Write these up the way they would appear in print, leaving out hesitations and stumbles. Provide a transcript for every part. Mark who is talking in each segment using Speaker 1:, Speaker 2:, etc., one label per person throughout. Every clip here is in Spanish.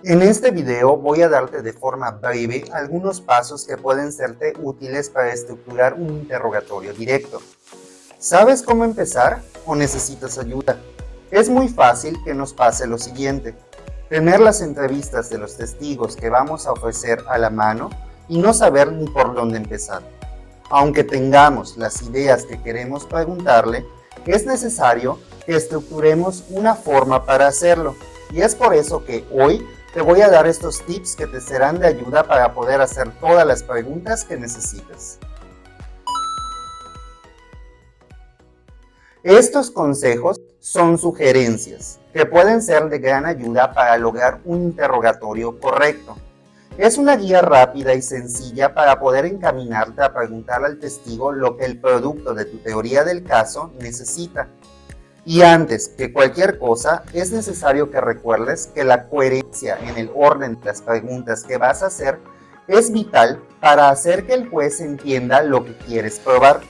Speaker 1: En este video voy a darte de forma breve algunos pasos que pueden serte útiles para estructurar un interrogatorio directo. ¿Sabes cómo empezar o necesitas ayuda? Es muy fácil que nos pase lo siguiente: tener las entrevistas de los testigos que vamos a ofrecer a la mano y no saber ni por dónde empezar. Aunque tengamos las ideas que queremos preguntarle, es necesario que estructuremos una forma para hacerlo, y es por eso que hoy te voy a dar estos tips que te serán de ayuda para poder hacer todas las preguntas que necesites. Estos consejos son sugerencias que pueden ser de gran ayuda para lograr un interrogatorio correcto. Es una guía rápida y sencilla para poder encaminarte a preguntar al testigo lo que el producto de tu teoría del caso necesita. Y antes que cualquier cosa, es necesario que recuerdes que la coherencia en el orden de las preguntas que vas a hacer es vital para hacer que el juez entienda lo que quieres probar.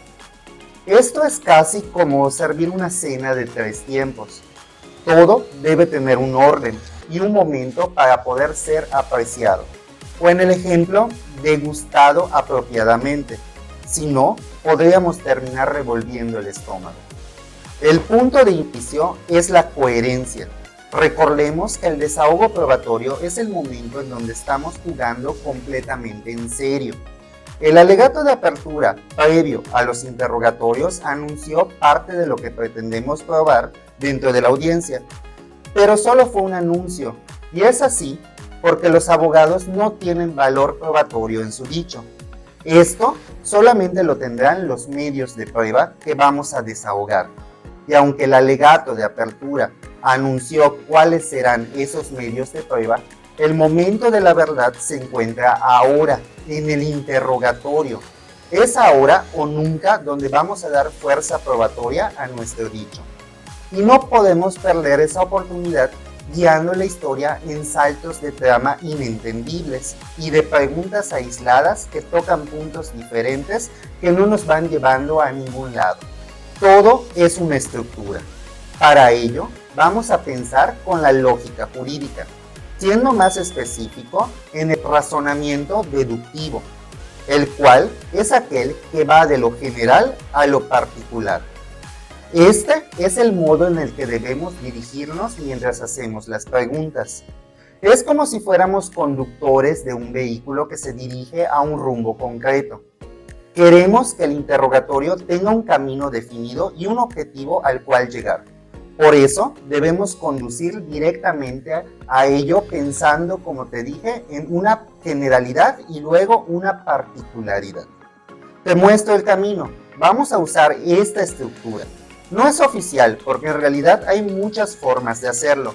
Speaker 1: Esto es casi como servir una cena de 3 tiempos. Todo debe tener un orden y un momento para poder ser apreciado, o en el ejemplo, degustado apropiadamente. Si no, podríamos terminar revolviendo el estómago. El punto de inicio es la coherencia. Recordemos que el desahogo probatorio es el momento en donde estamos jugando completamente en serio. El alegato de apertura previo a los interrogatorios anunció parte de lo que pretendemos probar dentro de la audiencia, pero solo fue un anuncio, y es así porque los abogados no tienen valor probatorio en su dicho. Esto solamente lo tendrán los medios de prueba que vamos a desahogar. Y aunque el alegato de apertura anunció cuáles serán esos medios de prueba, el momento de la verdad se encuentra ahora, en el interrogatorio. Es ahora o nunca donde vamos a dar fuerza probatoria a nuestro dicho. Y no podemos perder esa oportunidad guiando la historia en saltos de trama inentendibles y de preguntas aisladas que tocan puntos diferentes que no nos van llevando a ningún lado. Todo es una estructura. Para ello, vamos a pensar con la lógica jurídica, siendo más específico en el razonamiento deductivo, el cual es aquel que va de lo general a lo particular. Este es el modo en el que debemos dirigirnos mientras hacemos las preguntas. Es como si fuéramos conductores de un vehículo que se dirige a un rumbo concreto. Queremos que el interrogatorio tenga un camino definido y un objetivo al cual llegar. Por eso debemos conducir directamente a ello pensando, como te dije, en una generalidad y luego una particularidad. Te muestro el camino. Vamos a usar esta estructura. No es oficial porque en realidad hay muchas formas de hacerlo,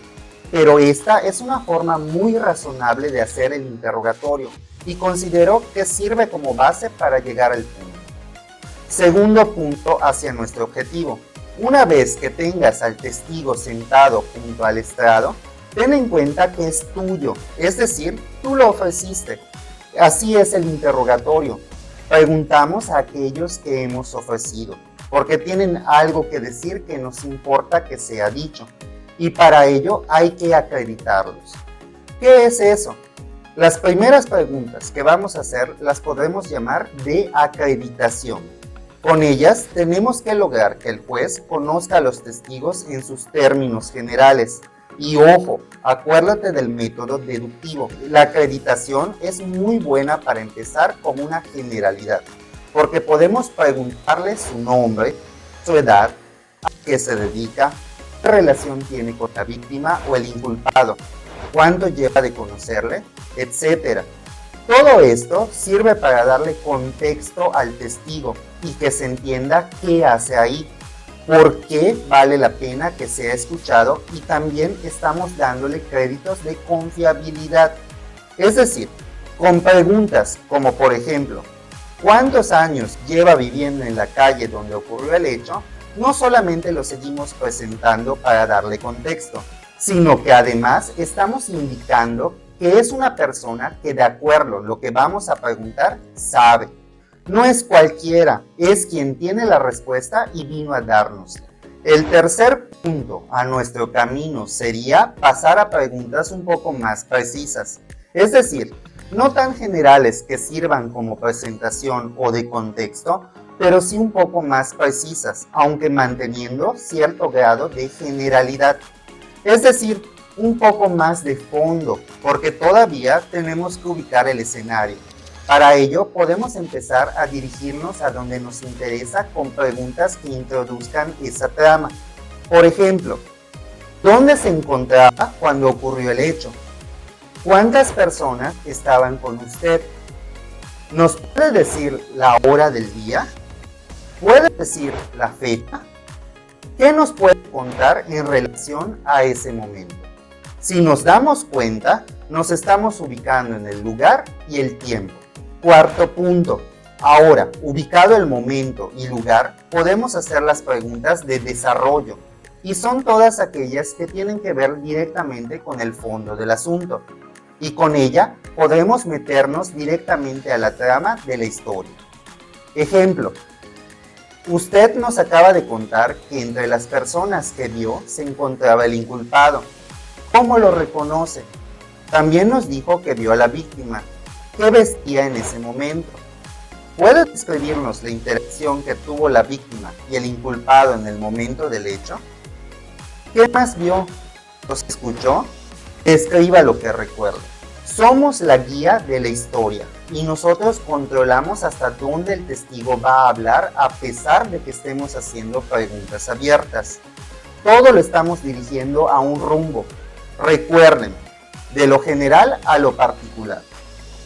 Speaker 1: pero esta es una forma muy razonable de hacer el interrogatorio y considero que sirve como base para llegar al punto. Segundo punto hacia nuestro objetivo. Una vez que tengas al testigo sentado junto al estrado, ten en cuenta que es tuyo, es decir, tú lo ofreciste. Así es el interrogatorio. Preguntamos a aquellos que hemos ofrecido, porque tienen algo que decir que nos importa que sea dicho, y para ello hay que acreditarlos. ¿Qué es eso? Las primeras preguntas que vamos a hacer las podremos llamar de acreditación. Con ellas tenemos que lograr que el juez conozca a los testigos en sus términos generales. Y ojo, acuérdate del método deductivo. La acreditación es muy buena para empezar con una generalidad, porque podemos preguntarle su nombre, su edad, a qué se dedica, qué relación tiene con la víctima o el inculpado, cuánto lleva de conocerle, etc. Todo esto sirve para darle contexto al testigo y que se entienda qué hace ahí, por qué vale la pena que sea escuchado, y también estamos dándole créditos de confiabilidad. Es decir, con preguntas como por ejemplo, ¿cuántos años lleva viviendo en la calle donde ocurrió el hecho? No solamente lo seguimos presentando para darle contexto, sino que además estamos indicando que es una persona que de acuerdo a lo que vamos a preguntar sabe. No es cualquiera, es quien tiene la respuesta y vino a dárnosla. El tercer punto a nuestro camino sería pasar a preguntas un poco más precisas, es decir, no tan generales que sirvan como presentación o de contexto, pero sí un poco más precisas, aunque manteniendo cierto grado de generalidad. Es decir, un poco más de fondo, porque todavía tenemos que ubicar el escenario. Para ello, podemos empezar a dirigirnos a donde nos interesa con preguntas que introduzcan esa trama. Por ejemplo, ¿dónde se encontraba cuando ocurrió el hecho? ¿Cuántas personas estaban con usted? ¿Nos puede decir la hora del día? ¿Puede decir la fecha? ¿Qué nos puede contar en relación a ese momento? Si nos damos cuenta, nos estamos ubicando en el lugar y el tiempo. Cuarto punto. Ahora, ubicado el momento y lugar, podemos hacer las preguntas de desarrollo, y son todas aquellas que tienen que ver directamente con el fondo del asunto, y con ella podremos meternos directamente a la trama de la historia. Ejemplo. Usted nos acaba de contar que entre las personas que vio se encontraba el inculpado. ¿Cómo lo reconoce? También nos dijo que vio a la víctima. ¿Qué vestía en ese momento? ¿Puede describirnos la interacción que tuvo la víctima y el inculpado en el momento del hecho? ¿Qué más vio? ¿Los escuchó? Escriba lo que recuerda. Somos la guía de la historia y nosotros controlamos hasta dónde el testigo va a hablar a pesar de que estemos haciendo preguntas abiertas. Todo lo estamos dirigiendo a un rumbo. Recuerden, de lo general a lo particular.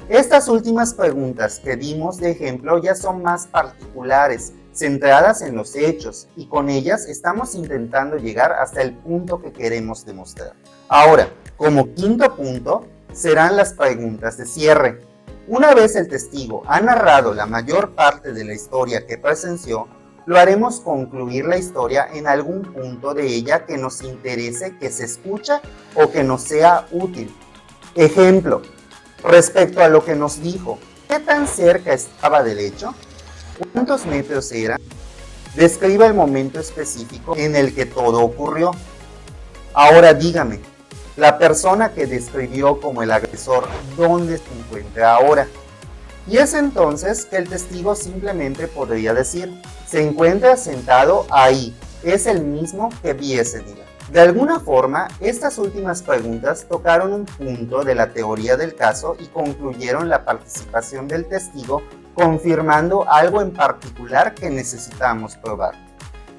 Speaker 1: Estas últimas preguntas que dimos de ejemplo ya son más particulares, centradas en los hechos, y con ellas estamos intentando llegar hasta el punto que queremos demostrar. Ahora, como quinto punto, serán las preguntas de cierre. Una vez el testigo ha narrado la mayor parte de la historia que presenció, lo haremos concluir la historia en algún punto de ella que nos interese que se escucha o que nos sea útil. Ejemplo, respecto a lo que nos dijo, ¿qué tan cerca estaba del hecho? ¿Cuántos metros eran? Describa el momento específico en el que todo ocurrió. Ahora dígame, la persona que describió como el agresor, ¿dónde se encuentra ahora? Y es entonces que el testigo simplemente podría decir, se encuentra sentado ahí, es el mismo que vi ese día. De alguna forma, estas últimas preguntas tocaron un punto de la teoría del caso y concluyeron la participación del testigo, confirmando algo en particular que necesitamos probar.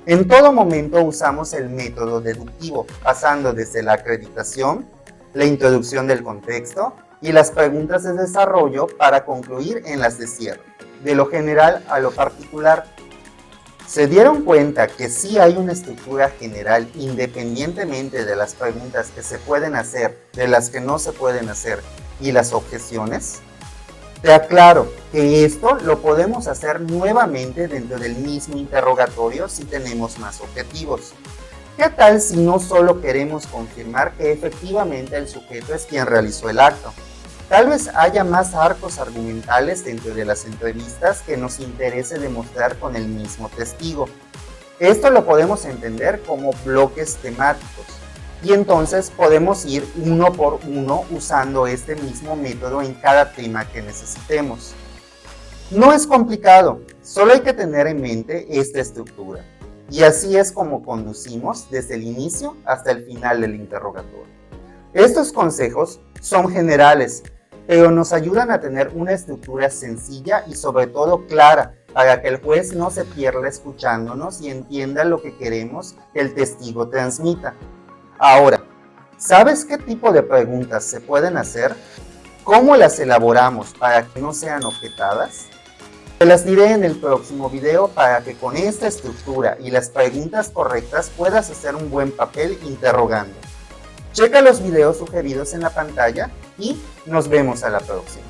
Speaker 1: En todo momento usamos el método deductivo, pasando desde la acreditación, la introducción del contexto y las preguntas de desarrollo para concluir en las de cierre, de lo general a lo particular. ¿Se dieron cuenta que sí hay una estructura general independientemente de las preguntas que se pueden hacer, de las que no se pueden hacer y las objeciones? Te aclaro que esto lo podemos hacer nuevamente dentro del mismo interrogatorio si tenemos más objetivos. ¿Qué tal si no solo queremos confirmar que efectivamente el sujeto es quien realizó el acto? Tal vez haya más arcos argumentales dentro de las entrevistas que nos interese demostrar con el mismo testigo. Esto lo podemos entender como bloques temáticos, y entonces podemos ir uno por uno usando este mismo método en cada tema que necesitemos. No es complicado, solo hay que tener en mente esta estructura, y así es como conducimos desde el inicio hasta el final del interrogatorio. Estos consejos son generales, pero nos ayudan a tener una estructura sencilla y sobre todo clara, para que el juez no se pierda escuchándonos y entienda lo que queremos que el testigo transmita. Ahora, ¿sabes qué tipo de preguntas se pueden hacer? ¿Cómo las elaboramos para que no sean objetadas? Te las diré en el próximo video para que con esta estructura y las preguntas correctas puedas hacer un buen papel interrogando. Checa los videos sugeridos en la pantalla y nos vemos a la próxima.